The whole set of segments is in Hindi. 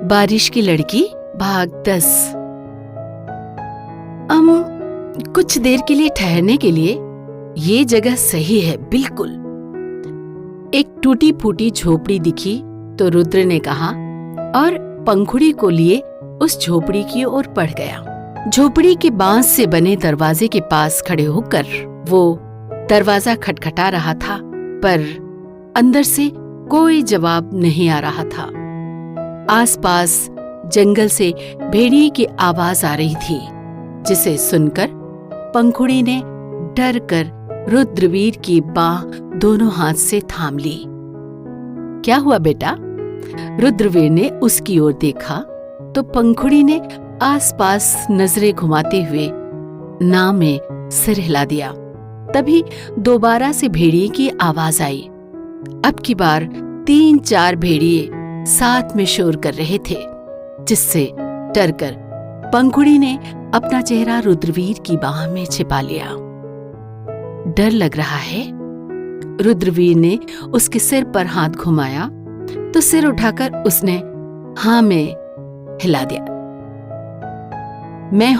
बारिश की लड़की भाग 10। कुछ देर के लिए ठहरने के लिए ये जगह सही है बिल्कुल। एक टूटी फूटी झोपड़ी दिखी तो रुद्र ने कहा और पंखुड़ी को लिए उस झोपड़ी की ओर बढ़ गया। झोपड़ी के बांस से बने दरवाजे के पास खड़े होकर वो दरवाजा खटखटा रहा था, पर अंदर से कोई जवाब नहीं आ रहा था। आसपास जंगल से भेड़िए की आवाज आ रही थी, जिसे सुनकर पंखुड़ी ने डर कर रुद्रवीर की बांह दोनों हाथ से थाम ली। क्या हुआ बेटा? रुद्रवीर ने उसकी ओर देखा तो पंखुड़ी ने आसपास नजरें घुमाते हुए ना में सिर हिला दिया। तभी दोबारा से भेड़िए की आवाज आई। अब की बार 3-4 भेड़िए साथ में शोर कर रहे थे, जिससे डरकर पंखुड़ी ने अपना चेहरा रुद्रवीर की बाह में छिपा लिया। डर लग रहा है? रुद्रवीर ने उसके सिर पर हाथ घुमाया तो सिर उठाकर उसने हाँ में हिला दिया। मैं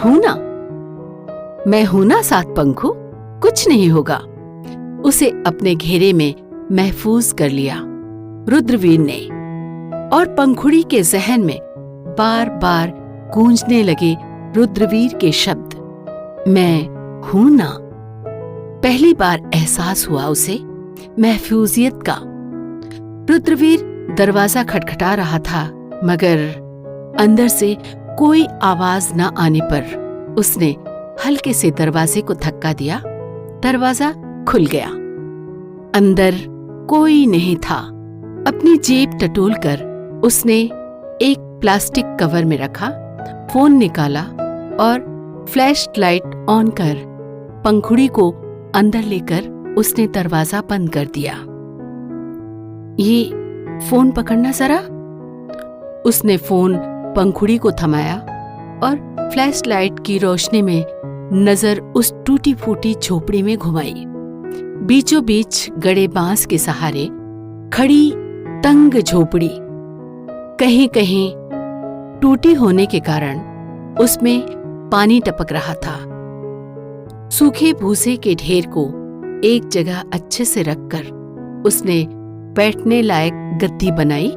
हूं ना सात पंखु, कुछ नहीं होगा। उसे अपने घेरे में महफूज कर लिया रुद्रवीर ने, और पंखुड़ी के जहन में बार बार गूंजने लगे रुद्रवीर के शब्द, मैं हूं ना। पहली बार एहसास हुआ उसे महफूजियत का। रुद्रवीर दरवाजा खटखटा रहा था, मगर अंदर से कोई आवाज न आने पर उसने हल्के से दरवाजे को धक्का दिया। दरवाजा खुल गया। अंदर कोई नहीं था। अपनी जेब टटोलकर उसने एक प्लास्टिक कवर में रखा, फोन निकाला और फ्लैश लाइट ऑन कर पंखुड़ी को अंदर लेकर उसने दरवाजा बंद कर दिया। ये फोन पकड़ना जरा। उसने फोन पंखुड़ी को थमाया और फ्लैश लाइट की रोशनी में नजर उस टूटी फूटी झोपड़ी में घुमाई। बीचों बीच गड़े बांस के सहारे खड़ी तंग झोपड़ी कहीं कहीं टूटी होने के कारण उसमें पानी टपक रहा था। सूखे भूसे के ढेर को एक जगह अच्छे से रखकर उसने बैठने लायक गद्दी बनाई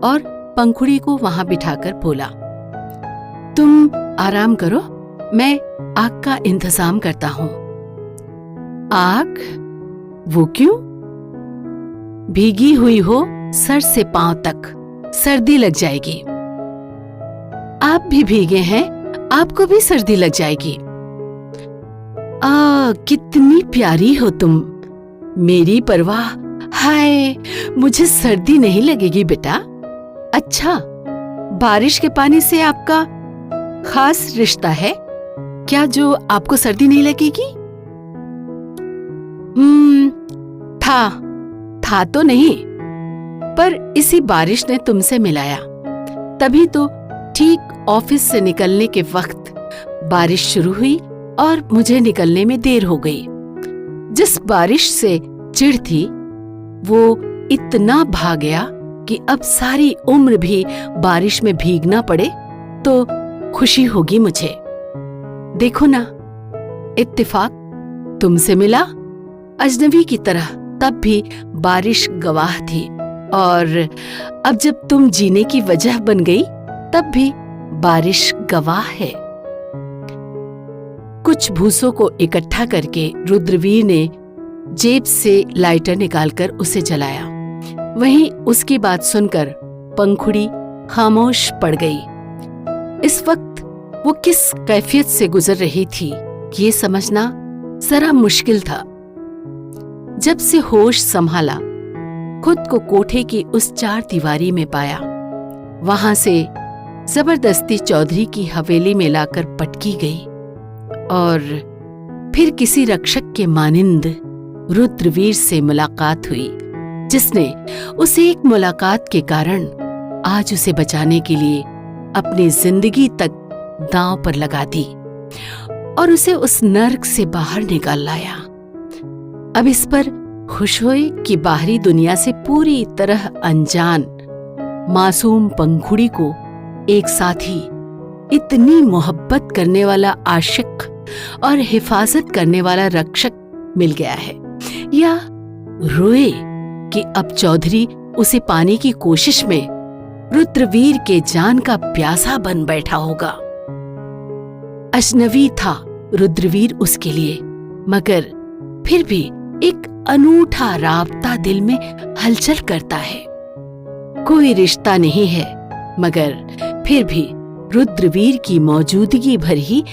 और पंखुड़ी को वहां बिठाकर बोला, तुम आराम करो, मैं आग का इंतजाम करता हूं। आग? वो क्यों? भीगी हुई हो सर से पांव तक, सर्दी लग जाएगी। आप भी भीगे हैं, आपको भी सर्दी लग जाएगी। कितनी प्यारी हो तुम, मेरी परवाह। हाय, मुझे सर्दी नहीं लगेगी बेटा। अच्छा, बारिश के पानी से आपका खास रिश्ता है क्या जो आपको सर्दी नहीं लगेगी? था तो नहीं, पर इसी बारिश ने तुमसे मिलाया। तभी तो ठीक ऑफिस से निकलने के वक्त बारिश शुरू हुई और मुझे निकलने में देर हो गई। जिस बारिश से चिढ़ थी वो इतना भाग गया कि अब सारी उम्र भी बारिश में भीगना पड़े तो खुशी होगी मुझे। देखो ना, इत्तेफाक तुमसे मिला अजनबी की तरह, तब भी बारिश गवाह थी, और अब जब तुम जीने की वजह बन गई तब भी बारिश गवाह है। कुछ भूसों को इकट्ठा करके रुद्रवीर ने जेब से लाइटर निकालकर उसे जलाया। वहीं उसकी बात सुनकर पंखुड़ी खामोश पड़ गई। इस वक्त वो किस कैफियत से गुजर रही थी ये समझना जरा मुश्किल था। जब से होश संभाला, खुद को कोठे की उस 4 दीवारी में पाया। वहां से जबरदस्ती चौधरी की हवेली में लाकर पटकी गई और फिर किसी रक्षक के मानिंद रुद्रवीर से मुलाकात हुई, जिसने उसे एक मुलाकात के कारण आज उसे बचाने के लिए अपनी जिंदगी तक दांव पर लगा दी और उसे उस नर्क से बाहर निकाल लाया। अब इस पर खुश हुए कि बाहरी दुनिया से पूरी तरह अनजान मासूम पंखुड़ी को एक साथी इतनी मोहब्बत करने वाला आशिक और हिफाजत करने वाला रक्षक मिल गया है, या रोए कि अब चौधरी उसे पाने की कोशिश में रुद्रवीर के जान का प्यासा बन बैठा होगा। अजनबी था रुद्रवीर उसके लिए, मगर फिर भी एक अनूठा राबता दिल में हलचल करता है। कोई रिश्ता नहीं है, मगर फिर भी रुद्रवीर की मौजूदगी भर ही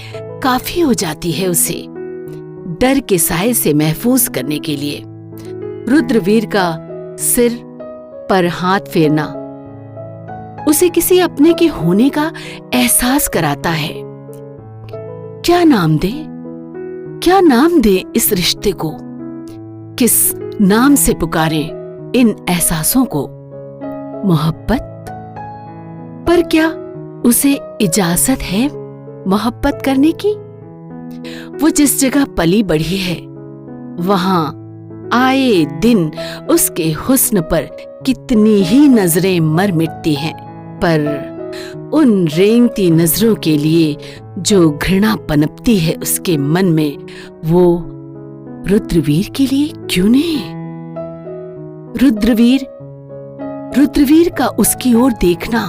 काफी हो जाती है उसे डर के साए से महफूज करने के लिए। रुद्रवीर का सिर पर हाथ फेरना उसे किसी अपने के होने का एहसास कराता है। क्या नाम दे, क्या नाम दे इस रिश्ते को, किस नाम से पुकारें इन एहसासों को? मोहब्बत? पर क्या उसे इजाजत है मोहब्बत करने की? वो जिस जगह पली बढ़ी है, वहां आए दिन उसके हुस्न पर कितनी ही नजरें मर मिटती हैं, पर उन रेंगती नजरों के लिए जो घृणा पनपती है उसके मन में, वो रुद्रवीर के लिए क्यों नहीं? रुद्रवीर का उसकी ओर देखना,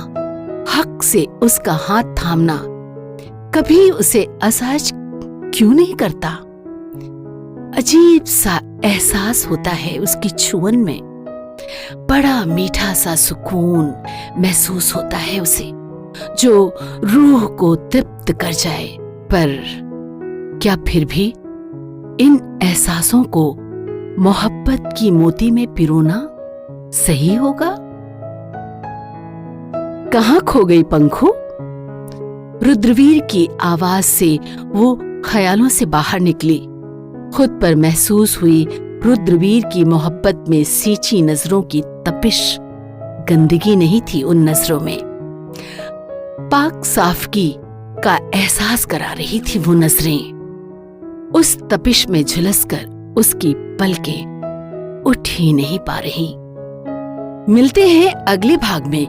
हक से उसका हाथ थामना कभी उसे असहज क्यों नहीं करता? अजीब सा एहसास होता है उसकी छुअन में, बड़ा मीठा सा सुकून महसूस होता है उसे, जो रूह को तृप्त कर जाए। पर क्या फिर भी इन एहसासों को मोहब्बत की मोती में पिरोना सही होगा? कहाँ खो गई पंखु? रुद्रवीर की आवाज से वो ख्यालों से बाहर निकली। खुद पर महसूस हुई रुद्रवीर की मोहब्बत में सींची नजरों की तपिश गंदगी नहीं थी उन नजरों में, पाक साफगी का एहसास करा रही थी वो नजरें। उस तपिश में झुलसकर उसकी पलकें उठ ही नहीं पा रही। मिलते हैं अगले भाग में।